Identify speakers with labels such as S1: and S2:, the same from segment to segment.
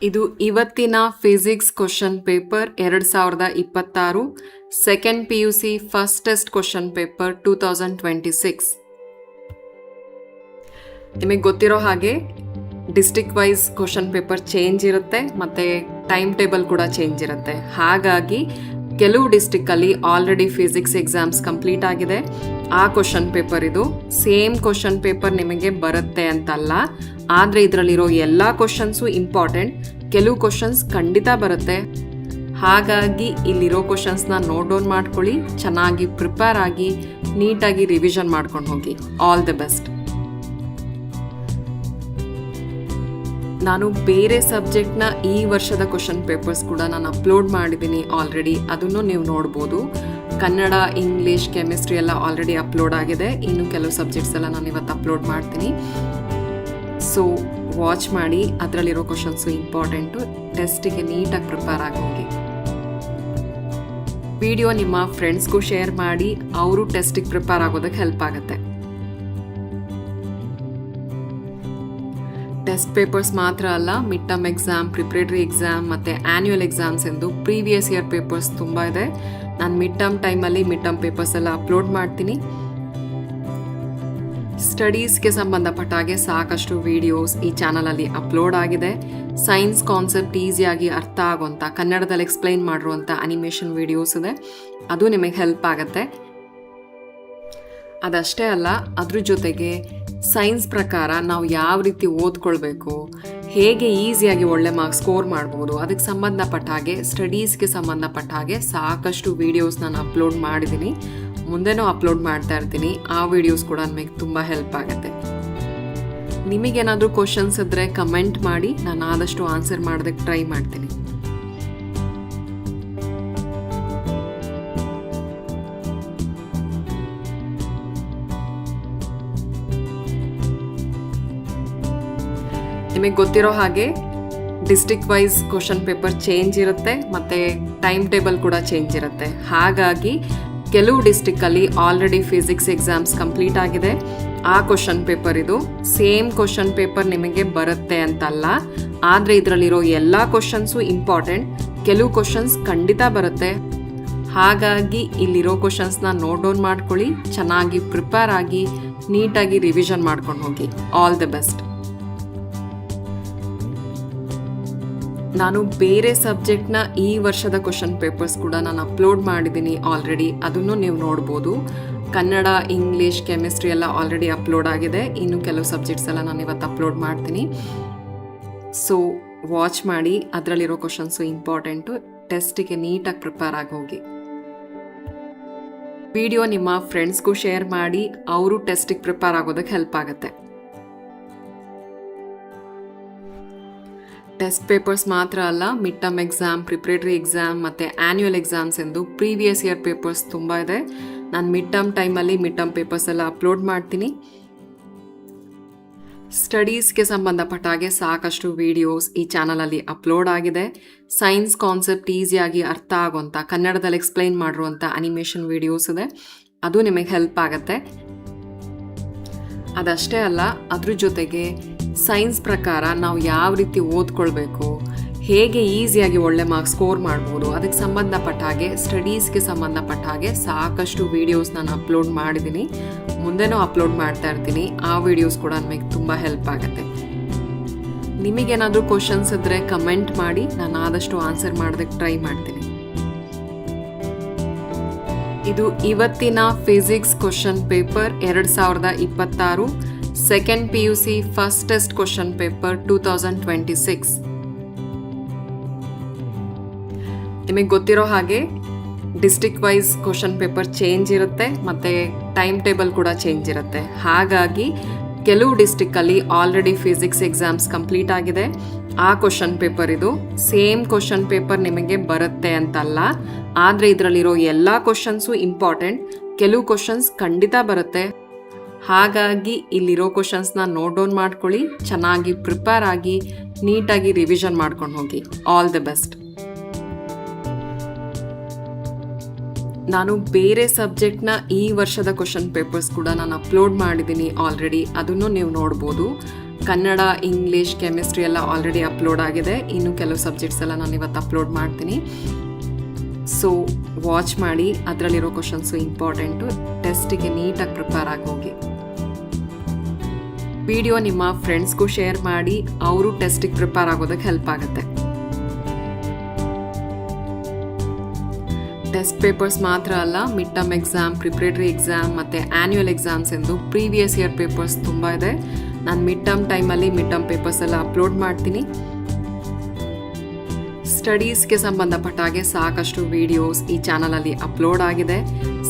S1: ಇದು ಇವತ್ತಿನ physics question paper 2026 second PUC first test question paper 2026. ನಿಮಗೆ ಗೊತ್ತಿರೋ ಹಾಗೆ district wise question paper change ಇರುತ್ತೆ ಮತ್ತು ಟೈಮ್ ಟೇಬಲ್ ಕೂಡ ಚೇಂಜ್ ಇರುತ್ತೆ. ಹಾಗಾಗಿ ಕೆಲವು ಡಿಸ್ಟ್ರಿಕ್ಕಲ್ಲಿ ಆಲ್ರೆಡಿ ಫಿಸಿಕ್ಸ್ ಎಕ್ಸಾಮ್ಸ್ ಕಂಪ್ಲೀಟ್ ಆಗಿದೆ. ಆ ಕ್ವಶನ್ ಪೇಪರ್ ಇದು ಸೇಮ್ ಕ್ವಶನ್ ಪೇಪರ್ ನಿಮಗೆ ಬರುತ್ತೆ ಅಂತಲ್ಲ, ಆದರೆ ಇದರಲ್ಲಿರೋ ಎಲ್ಲ ಕ್ವಶನ್ಸು ಇಂಪಾರ್ಟೆಂಟ್. ಕೆಲವು ಕ್ವಶನ್ಸ್ ಖಂಡಿತ ಬರುತ್ತೆ. ಹಾಗಾಗಿ ಇಲ್ಲಿರೋ ಕ್ವಶನ್ಸ್ನ ನೋಟ್ ಡೌನ್ ಮಾಡ್ಕೊಳ್ಳಿ, ಚೆನ್ನಾಗಿ ಪ್ರಿಪೇರ್ ಆಗಿ ನೀಟಾಗಿ ರಿವಿಷನ್ ಮಾಡ್ಕೊಂಡು ಹೋಗಿ. All the best. ನಾನು ಬೇರೆ ಸಬ್ಜೆಕ್ಟ್ನ ಈ ವರ್ಷದ ಕ್ವಶನ್ ಪೇಪರ್ಸ್ ಕೂಡ ನಾನು ಅಪ್ಲೋಡ್ ಮಾಡಿದ್ದೀನಿ ಆಲ್ರೆಡಿ, ಅದನ್ನು ನೀವು ನೋಡ್ಬೋದು. ಕನ್ನಡ, ಇಂಗ್ಲೀಷ್, ಕೆಮಿಸ್ಟ್ರಿ ಎಲ್ಲ ಆಲ್ರೆಡಿ ಅಪ್ಲೋಡ್ ಆಗಿದೆ. ಇನ್ನು ಕೆಲವು ಸಬ್ಜೆಕ್ಟ್ಸ್ ಎಲ್ಲ ನಾನು ಇವತ್ತು ಅಪ್ಲೋಡ್ ಮಾಡ್ತೀನಿ. ಸೊ ವಾಚ್ ಮಾಡಿ, ಅದರಲ್ಲಿರೋ ಕ್ವಶನ್ಸು ಇಂಪಾರ್ಟೆಂಟು. ಟೆಸ್ಟಿಗೆ ನೀಟಾಗಿ ಪ್ರಿಪೇರ್ ಆಗಿ ಹೋಗಿ. ವಿಡಿಯೋ ನಿಮ್ಮ ಫ್ರೆಂಡ್ಸ್ಗೂ ಶೇರ್ ಮಾಡಿ, ಅವರು ಟೆಸ್ಟಿಗೆ ಪ್ರಿಪೇರ್ ಆಗೋದಕ್ಕೆ ಹೆಲ್ಪ್ ಆಗುತ್ತೆ. ಟೆಸ್ಟ್ ಪೇಪರ್ಸ್ ಮಾತ್ರ ಅಲ್ಲ, mid term exam, preparatory exam ಮತ್ತು ಆ್ಯನ್ಯುವಲ್ ಎಕ್ಸಾಮ್ಸ್ ಎಂದು ಪ್ರೀವಿಯಸ್ ಇಯರ್ ಪೇಪರ್ಸ್ ತುಂಬ ಇದೆ. ನಾನು ಮಿಡ್ ಟರ್ಮ್ ಟೈಮಲ್ಲಿ ಮಿಡ್ ಟರ್ಮ್ ಪೇಪರ್ಸ್ ಎಲ್ಲ ಅಪ್ಲೋಡ್ ಮಾಡ್ತೀನಿ. ಸ್ಟಡೀಸ್ಗೆ ಸಂಬಂಧಪಟ್ಟ ಹಾಗೆ ಸಾಕಷ್ಟು ವಿಡಿಯೋಸ್ ಈ ಚಾನಲಲ್ಲಿ ಅಪ್ಲೋಡ್ ಆಗಿದೆ. ಸೈನ್ಸ್ ಕಾನ್ಸೆಪ್ಟ್ ಈಸಿಯಾಗಿ ಅರ್ಥ ಆಗುವಂಥ, ಕನ್ನಡದಲ್ಲಿ ಎಕ್ಸ್ಪ್ಲೈನ್ ಮಾಡಿರುವಂಥ ಅನಿಮೇಷನ್ ವಿಡಿಯೋಸ್ ಇದೆ, ಅದು ನಿಮಗೆ ಹೆಲ್ಪ್ ಆಗುತ್ತೆ. ಅದಷ್ಟೇ ಅಲ್ಲ, ಅದ್ರ ಜೊತೆಗೆ ಸೈನ್ಸ್ ಪ್ರಕಾರ ನಾವು ಯಾವ ರೀತಿ ಓದ್ಕೊಳ್ಬೇಕು, ಹೇಗೆ ಈಸಿಯಾಗಿ ಒಳ್ಳೆ ಮಾರ್ಕ್ಸ್ ಸ್ಕೋರ್ ಮಾಡ್ಬೋದು, ಅದಕ್ಕೆ ಸಂಬಂಧಪಟ್ಟ ಹಾಗೆ ಸ್ಟಡೀಸ್ಗೆ ಸಂಬಂಧಪಟ್ಟ ಹಾಗೆ ಸಾಕಷ್ಟು ವೀಡಿಯೋಸ್ ನಾನು ಅಪ್ಲೋಡ್ ಮಾಡಿದ್ದೀನಿ, ಮುಂದೆನೂ ಅಪ್ಲೋಡ್ ಮಾಡ್ತಾ ಇರ್ತೀನಿ. ಆ ವಿಡಿಯೋಸ್ ಕೂಡ ನಮಗೆ ತುಂಬ ಹೆಲ್ಪ್ ಆಗುತ್ತೆ. ನಿಮಗೇನಾದರೂ ಕ್ವಶನ್ಸ್ ಇದ್ದರೆ ಕಮೆಂಟ್ ಮಾಡಿ, ನಾನು ಆದಷ್ಟು ಆನ್ಸರ್ ಮಾಡೋದಕ್ಕೆ ಟ್ರೈ ಮಾಡ್ತೀನಿ. ನಿಮಗೆ ಗೊತ್ತಿರೋ ಹಾಗೆ district wise question paper change ಇರುತ್ತೆ ಮತ್ತು ಟೈಮ್ ಟೇಬಲ್ ಕೂಡ ಚೇಂಜ್ ಇರುತ್ತೆ. ಹಾಗಾಗಿ ಕೆಲವು ಡಿಸ್ಟ್ರಿಕ್ಕಲ್ಲಿ ಆಲ್ರೆಡಿ ಫಿಸಿಕ್ಸ್ ಎಕ್ಸಾಮ್ಸ್ ಕಂಪ್ಲೀಟ್ ಆಗಿದೆ. ಆ ಕ್ವಶನ್ ಪೇಪರ್ ಇದು ಸೇಮ್ ಕ್ವಶನ್ ಪೇಪರ್ ನಿಮಗೆ ಬರುತ್ತೆ ಅಂತಲ್ಲ, ಆದರೆ ಇದರಲ್ಲಿರೋ ಎಲ್ಲ ಕ್ವಶನ್ಸು ಇಂಪಾರ್ಟೆಂಟ್. ಕೆಲವು ಕ್ವಶನ್ಸ್ ಖಂಡಿತ ಬರುತ್ತೆ. ಹಾಗಾಗಿ ಇಲ್ಲಿರೋ ಕ್ವಶನ್ಸ್ನ ನೋಟ್ ಡೌನ್ ಮಾಡ್ಕೊಳ್ಳಿ, ಚೆನ್ನಾಗಿ ಪ್ರಿಪೇರ್ ಆಗಿ ನೀಟಾಗಿ ರಿವಿಷನ್ ಮಾಡ್ಕೊಂಡು ಹೋಗಿ. All the best. ನಾನು ಬೇರೆ ಸಬ್ಜೆಕ್ಟ್ನ ಈ ವರ್ಷದ ಕ್ವಶನ್ ಪೇಪರ್ಸ್ ಕೂಡ ನಾನು ಅಪ್ಲೋಡ್ ಮಾಡಿದ್ದೀನಿ ಆಲ್ರೆಡಿ, ಅದನ್ನು ನೀವು ನೋಡ್ಬೋದು. ಕನ್ನಡ, ಇಂಗ್ಲೀಷ್, ಕೆಮಿಸ್ಟ್ರಿ ಎಲ್ಲ ಆಲ್ರೆಡಿ ಅಪ್ಲೋಡ್ ಆಗಿದೆ. ಇನ್ನು ಕೆಲವು ಸಬ್ಜೆಕ್ಟ್ಸ್ ಎಲ್ಲ ನಾನು ಇವತ್ತು ಅಪ್ಲೋಡ್ ಮಾಡ್ತೀನಿ. ಸೊ ವಾಚ್ ಮಾಡಿ, ಅದರಲ್ಲಿರೋ ಕ್ವಶನ್ಸು ಇಂಪಾರ್ಟೆಂಟು. ಟೆಸ್ಟಿಗೆ ನೀಟಾಗಿ ಪ್ರಿಪೇರ್ ಆಗಿ ಹೋಗಿ. ವಿಡಿಯೋ ನಿಮ್ಮ ಫ್ರೆಂಡ್ಸ್ಗೂ ಶೇರ್ ಮಾಡಿ, ಅವರು ಟೆಸ್ಟಿಗೆ ಪ್ರಿಪೇರ್ ಆಗೋದಕ್ಕೆ ಹೆಲ್ಪ್ ಆಗುತ್ತೆ. ಟೆಸ್ಟ್ ಪೇಪರ್ಸ್ ಮಾತ್ರ ಅಲ್ಲ, mid term exam, preparatory exam ಮತ್ತು ಆ್ಯನ್ಯುವಲ್ ಎಕ್ಸಾಮ್ಸ್ ಎಂದು ಪ್ರೀವಿಯಸ್ ಇಯರ್ ಪೇಪರ್ಸ್ ತುಂಬ ಇದೆ. ನಾನು ಮಿಡ್ ಟರ್ಮ್ ಟೈಮಲ್ಲಿ ಮಿಡ್ ಟರ್ಮ್ ಪೇಪರ್ಸ್ ಎಲ್ಲ ಅಪ್ಲೋಡ್ ಮಾಡ್ತೀನಿ. ಸ್ಟಡೀಸ್ಗೆ ಸಂಬಂಧಪಟ್ಟ ಹಾಗೆ ಸಾಕಷ್ಟು ವಿಡಿಯೋಸ್ ಈ ಚಾನಲಲ್ಲಿ ಅಪ್ಲೋಡ್ ಆಗಿದೆ. ಸೈನ್ಸ್ ಕಾನ್ಸೆಪ್ಟ್ ಈಸಿಯಾಗಿ ಅರ್ಥ ಆಗುವಂಥ, ಕನ್ನಡದಲ್ಲಿ ಎಕ್ಸ್ಪ್ಲೈನ್ ಮಾಡಿರುವಂಥ ಅನಿಮೇಷನ್ ವಿಡಿಯೋಸ್ ಇದೆ, ಅದು ನಿಮಗೆ ಹೆಲ್ಪ್ ಆಗುತ್ತೆ. ಅದಷ್ಟೇ ಅಲ್ಲ, ಅದ್ರ ಜೊತೆಗೆ ಸೈನ್ಸ್ ಪ್ರಕಾರ ನಾವು ಯಾವ ರೀತಿ ಓದ್ಕೊಳ್ಬೇಕು, ಹೇಗೆ ಈಸಿಯಾಗಿ ಒಳ್ಳೆ ಮಾರ್ಕ್ಸ್ ಸ್ಕೋರ್ ಮಾಡ್ಬೋದು, ಅದಕ್ಕೆ ಸಂಬಂಧಪಟ್ಟ ಹಾಗೆ ಸ್ಟಡೀಸ್ಗೆ ಸಂಬಂಧಪಟ್ಟ ಹಾಗೆ ಸಾಕಷ್ಟು ವೀಡಿಯೋಸ್ ನಾನು ಅಪ್ಲೋಡ್ ಮಾಡಿದ್ದೀನಿ, ಮುಂದೆನೂ ಅಪ್ಲೋಡ್ ಮಾಡ್ತಾ ಇರ್ತೀನಿ. ಆ ವಿಡಿಯೋಸ್ ಕೂಡ ನಮಗೆ ತುಂಬ ಹೆಲ್ಪ್ ಆಗುತ್ತೆ. ನಿಮಗೇನಾದರೂ ಕ್ವಶನ್ಸ್ ಇದ್ದರೆ ಕಮೆಂಟ್ ಮಾಡಿ, ನಾನು ಆದಷ್ಟು ಆನ್ಸರ್ ಮಾಡೋದಕ್ಕೆ ಟ್ರೈ ಮಾಡ್ತೀನಿ. ಇದು ಇವತ್ತಿನ physics question paper 2026 second PUC first test question paper 2026. ನಿಮಗೆ ಗೊತ್ತಿರೋ ಹಾಗೆ district wise question paper change ಇರುತ್ತೆ ಮತ್ತು ಟೈಮ್ ಟೇಬಲ್ ಕೂಡ ಚೇಂಜ್ ಇರುತ್ತೆ. ಹಾಗಾಗಿ ಕೆಲವು ಡಿಸ್ಟ್ರಿಕ್ಕಲ್ಲಿ ಆಲ್ರೆಡಿ ಫಿಸಿಕ್ಸ್ ಎಕ್ಸಾಮ್ಸ್ ಕಂಪ್ಲೀಟ್ ಆಗಿದೆ. ಆ ಕ್ವಶನ್ ಪೇಪರ್ ಇದು ಸೇಮ್ ಕ್ವಶನ್ ಪೇಪರ್ ನಿಮಗೆ ಬರುತ್ತೆ ಅಂತಲ್ಲ, ಆದರೆ ಇದರಲ್ಲಿರೋ ಎಲ್ಲ ಕ್ವಶನ್ಸು ಇಂಪಾರ್ಟೆಂಟ್. ಕೆಲವು ಕ್ವಶನ್ಸ್ ಖಂಡಿತ ಬರುತ್ತೆ. ಹಾಗಾಗಿ ಇಲ್ಲಿರೋ ಕ್ವಶನ್ಸ್ನ ನೋಟ್ ಡೌನ್ ಮಾಡ್ಕೊಳ್ಳಿ, ಚೆನ್ನಾಗಿ ಪ್ರಿಪೇರ್ ಆಗಿ ನೀಟಾಗಿ ರಿವಿಷನ್ ಮಾಡ್ಕೊಂಡು ಹೋಗಿ. All the best. ನಾನು ಬೇರೆ ಸಬ್ಜೆಕ್ಟ್ನ ಈ ವರ್ಷದ ಕ್ವಶನ್ ಪೇಪರ್ಸ್ ಕೂಡ ನಾನು ಅಪ್ಲೋಡ್ ಮಾಡಿದ್ದೀನಿ ಆಲ್ರೆಡಿ, ಅದನ್ನು ನೀವು ನೋಡ್ಬೋದು. ಕನ್ನಡ, ಇಂಗ್ಲೀಷ್, ಕೆಮಿಸ್ಟ್ರಿ ಎಲ್ಲ ಆಲ್ರೆಡಿ ಅಪ್ಲೋಡ್ ಆಗಿದೆ. ಇನ್ನು ಕೆಲವು ಸಬ್ಜೆಕ್ಟ್ಸ್ ಎಲ್ಲ ನಾನು ಇವತ್ತು ಅಪ್ಲೋಡ್ ಮಾಡ್ತೀನಿ. ಸೊ ವಾಚ್ ಮಾಡಿ, ಅದರಲ್ಲಿರೋ ಕ್ವಶನ್ಸು ಇಂಪಾರ್ಟೆಂಟು. ಟೆಸ್ಟಿಗೆ ನೀಟಾಗಿ ಪ್ರಿಪೇರ್ ಆಗಿ ಹೋಗಿ. ವಿಡಿಯೋ ನಿಮ್ಮ ಫ್ರೆಂಡ್ಸ್ಗೂ ಶೇರ್ ಮಾಡಿ, ಅವರು ಟೆಸ್ಟಿಗೆ ಪ್ರಿಪೇರ್ ಆಗೋದಕ್ಕೆ ಹೆಲ್ಪ್ ಆಗುತ್ತೆ. ಟೆಸ್ಟ್ ಪೇಪರ್ಸ್ ಮಾತ್ರ ಅಲ್ಲ, mid term exam, preparatory exam ಮತ್ತು ಆ್ಯನ್ಯುವಲ್ ಎಕ್ಸಾಮ್ಸ್ ಎಂದು ಪ್ರೀವಿಯಸ್ ಇಯರ್ ಪೇಪರ್ಸ್ ತುಂಬ ಇದೆ. ನಾನು ಮಿಡ್ ಟರ್ಮ್ ಟೈಮಲ್ಲಿ ಮಿಡ್ ಟರ್ಮ್ ಪೇಪರ್ಸ್ ಎಲ್ಲ ಅಪ್ಲೋಡ್ ಮಾಡ್ತೀನಿ. ಸ್ಟಡೀಸ್ಗೆ ಸಂಬಂಧಪಟ್ಟ ಹಾಗೆ ಸಾಕಷ್ಟು ವಿಡಿಯೋಸ್ ಈ ಚಾನಲಲ್ಲಿ ಅಪ್ಲೋಡ್ ಆಗಿದೆ.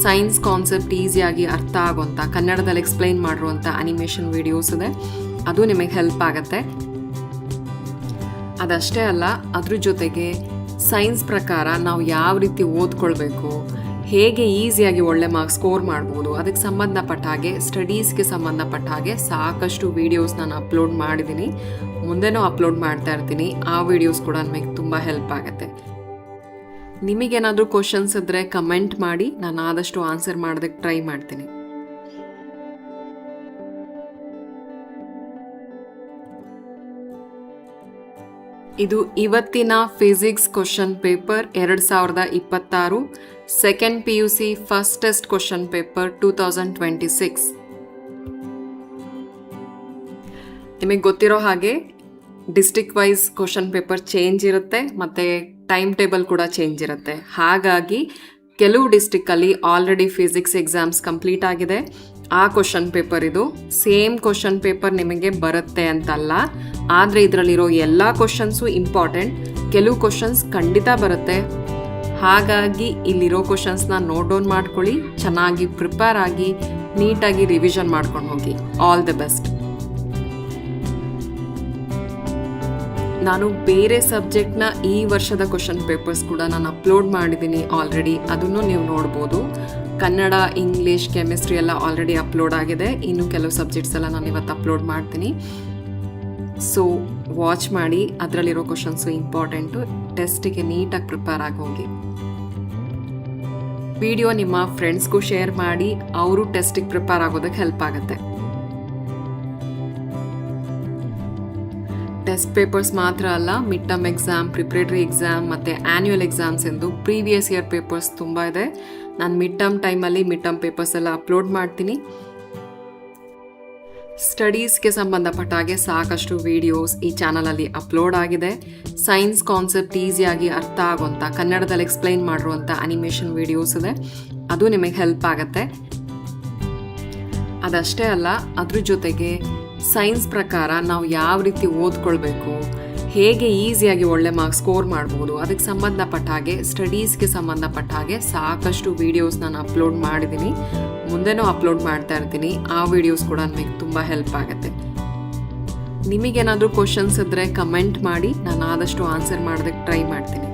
S1: ಸೈನ್ಸ್ ಕಾನ್ಸೆಪ್ಟ್ ಈಸಿಯಾಗಿ ಅರ್ಥ ಆಗೋಂಥ, ಕನ್ನಡದಲ್ಲಿ ಎಕ್ಸ್ಪ್ಲೈನ್ ಮಾಡಿರುವಂಥ ಅನಿಮೇಷನ್ ವಿಡಿಯೋಸ್ ಇದೆ. ಅದು ನಿಮಗೆ ಹೆಲ್ಪ್ ಆಗುತ್ತೆ. ಅದಷ್ಟೇ ಅಲ್ಲ, ಅದ್ರ ಜೊತೆಗೆ ಸೈನ್ಸ್ ಪ್ರಕಾರ ನಾವು ಯಾವ ರೀತಿ ಓದ್ಕೊಳ್ಬೇಕು, ಹೇಗೆ ಈಸಿಯಾಗಿ ಒಳ್ಳೆ ಮಾರ್ಕ್ಸ್ ಸ್ಕೋರ್ ಮಾಡ್ಬೋದು, ಅದಕ್ಕೆ ಸಂಬಂಧಪಟ್ಟ ಹಾಗೆ ಸ್ಟಡೀಸ್ಗೆ ಸಂಬಂಧಪಟ್ಟ ಹಾಗೆ ಸಾಕಷ್ಟು ವೀಡಿಯೋಸ್ ನಾನು ಅಪ್ಲೋಡ್ ಮಾಡಿದ್ದೀನಿ. ಮುಂದೆನೂ ಅಪ್ಲೋಡ್ ಮಾಡ್ತಾ ಇರ್ತೀನಿ. ಆ ವಿಡಿಯೋಸ್ ಕೂಡ ನಮಗೆ ತುಂಬ ಹೆಲ್ಪ್ ಆಗುತ್ತೆ. ನಿಮಗೇನಾದರೂ ಕ್ವಶನ್ಸ್ ಇದ್ದರೆ ಕಮೆಂಟ್ ಮಾಡಿ, ನಾನು ಆದಷ್ಟು ಆನ್ಸರ್ ಮಾಡೋದಕ್ಕೆ ಟ್ರೈ ಮಾಡ್ತೀನಿ. ಇದು ಇವತ್ತಿನ physics question paper 2026, second PUC first test question paper 2026. ನಿಮಗೆ ಗೊತ್ತಿರೋ ಹಾಗೆ district wise question paper change ಇರುತ್ತೆ ಮತ್ತು ಟೈಮ್ ಟೇಬಲ್ ಕೂಡ ಚೇಂಜ್ ಇರುತ್ತೆ. ಹಾಗಾಗಿ ಕೆಲವು ಡಿಸ್ಟ್ರಿಕ್ಕಲ್ಲಿ ಆಲ್ರೆಡಿ ಫಿಸಿಕ್ಸ್ ಎಕ್ಸಾಮ್ಸ್ ಕಂಪ್ಲೀಟ್ ಆಗಿದೆ. ಆ ಕ್ವಶನ್ ಪೇಪರ್ ಇದು. ಸೇಮ್ ಕ್ವಶನ್ ಪೇಪರ್ ನಿಮಗೆ ಬರುತ್ತೆ ಅಂತಲ್ಲ, ಆದರೆ ಇದರಲ್ಲಿರೋ ಎಲ್ಲ ಕ್ವಶನ್ಸು ಇಂಪಾರ್ಟೆಂಟ್. ಕೆಲವು ಕ್ವಶನ್ಸ್ ಖಂಡಿತ ಬರುತ್ತೆ. ಹಾಗಾಗಿ ಇಲ್ಲಿರೋ ಕ್ವಶನ್ಸ್ನ ನೋಟ್ ಡೌನ್ ಮಾಡ್ಕೊಳ್ಳಿ, ಚೆನ್ನಾಗಿ ಪ್ರಿಪೇರ್ ಆಗಿ, ನೀಟಾಗಿ ರಿವಿಷನ್ ಮಾಡ್ಕೊಂಡು ಹೋಗಿ. All the best. ನಾನು ಬೇರೆ ಸಬ್ಜೆಕ್ಟ್ನ ಈ ವರ್ಷದ ಕ್ವಶನ್ ಪೇಪರ್ಸ್ ಕೂಡ ನಾನು ಅಪ್ಲೋಡ್ ಮಾಡಿದ್ದೀನಿ ಆಲ್ರೆಡಿ. ಅದನ್ನು ನೀವು ನೋಡ್ಬೋದು. ಕನ್ನಡ, ಇಂಗ್ಲೀಷ್, ಕೆಮಿಸ್ಟ್ರಿ ಎಲ್ಲ ಆಲ್ರೆಡಿ ಅಪ್ಲೋಡ್ ಆಗಿದೆ. ಇನ್ನು ಕೆಲವು ಸಬ್ಜೆಕ್ಟ್ಸ್ ಎಲ್ಲ ನಾನು ಇವತ್ತು ಅಪ್ಲೋಡ್ ಮಾಡ್ತೀನಿ. ಸೊ ವಾಚ್ ಮಾಡಿ, ಅದರಲ್ಲಿರೋ ಕ್ವಶನ್ಸು ಇಂಪಾರ್ಟೆಂಟು. ಟೆಸ್ಟಿಗೆ ನೀಟಾಗಿ ಪ್ರಿಪೇರ್ ಆಗಿ ಹೋಗಿ. ವಿಡಿಯೋ ನಿಮ್ಮ ಫ್ರೆಂಡ್ಸ್ಗೂ ಶೇರ್ ಮಾಡಿ, ಅವರು ಟೆಸ್ಟಿಗೆ ಪ್ರಿಪೇರ್ ಆಗೋದಕ್ಕೆ ಹೆಲ್ಪ್ ಆಗುತ್ತೆ. ಟೆಸ್ಟ್ ಪೇಪರ್ಸ್ ಮಾತ್ರ ಅಲ್ಲ, mid term exam, preparatory exam ಮತ್ತು ಆ್ಯನ್ಯುವಲ್ ಎಕ್ಸಾಮ್ಸ್ ಎಂದು ಪ್ರೀವಿಯಸ್ ಇಯರ್ ಪೇಪರ್ಸ್ ತುಂಬ ಇದೆ. ನಾನು ಮಿಡ್ ಟರ್ಮ್ ಟೈಮಲ್ಲಿ ಮಿಡ್ ಟರ್ಮ್ ಪೇಪರ್ಸ್ ಎಲ್ಲ ಅಪ್ಲೋಡ್ ಮಾಡ್ತೀನಿ. ಸ್ಟಡೀಸ್ಗೆ ಸಂಬಂಧಪಟ್ಟ ಹಾಗೆ ಸಾಕಷ್ಟು ವಿಡಿಯೋಸ್ ಈ ಚಾನಲಲ್ಲಿ ಅಪ್ಲೋಡ್ ಆಗಿದೆ. ಸೈನ್ಸ್ ಕಾನ್ಸೆಪ್ಟ್ ಈಸಿಯಾಗಿ ಅರ್ಥ ಆಗೋಂಥ, ಕನ್ನಡದಲ್ಲಿ ಎಕ್ಸ್ಪ್ಲೈನ್ ಮಾಡಿರುವಂಥ ಅನಿಮೇಷನ್ ವಿಡಿಯೋಸ್ ಇದೆ. ಅದು ನಿಮಗೆ ಹೆಲ್ಪ್ ಆಗುತ್ತೆ. ಅದಷ್ಟೇ ಅಲ್ಲ, ಅದ್ರ ಜೊತೆಗೆ ಸೈನ್ಸ್ ಪ್ರಕಾರ ನಾವು ಯಾವ ರೀತಿ ಓದ್ಕೊಳ್ಬೇಕು, ಹೇಗೆ ಈಸಿಯಾಗಿ ಒಳ್ಳೆ ಮಾರ್ಕ್ಸ್ ಸ್ಕೋರ್ ಮಾಡ್ಬೋದು, ಅದಕ್ಕೆ ಸಂಬಂಧಪಟ್ಟ ಹಾಗೆ ಸ್ಟಡೀಸ್ಗೆ ಸಂಬಂಧಪಟ್ಟ ಹಾಗೆ ಸಾಕಷ್ಟು ವೀಡಿಯೋಸ್ ನಾನು ಅಪ್ಲೋಡ್ ಮಾಡಿದ್ದೀನಿ. ಮುಂದೆನೂ ಅಪ್ಲೋಡ್ ಮಾಡ್ತಾ ಇರ್ತೀನಿ. ಆ ವಿಡಿಯೋಸ್ ಕೂಡ ನಮಗೆ ತುಂಬ ಹೆಲ್ಪ್ ಆಗುತ್ತೆ. ನಿಮಗೇನಾದರೂ ಕ್ವಶನ್ಸ್ ಇದ್ದರೆ ಕಮೆಂಟ್ ಮಾಡಿ, ನಾನು ಆದಷ್ಟು ಆನ್ಸರ್ ಮಾಡೋದಕ್ಕೆ ಟ್ರೈ ಮಾಡ್ತೀನಿ.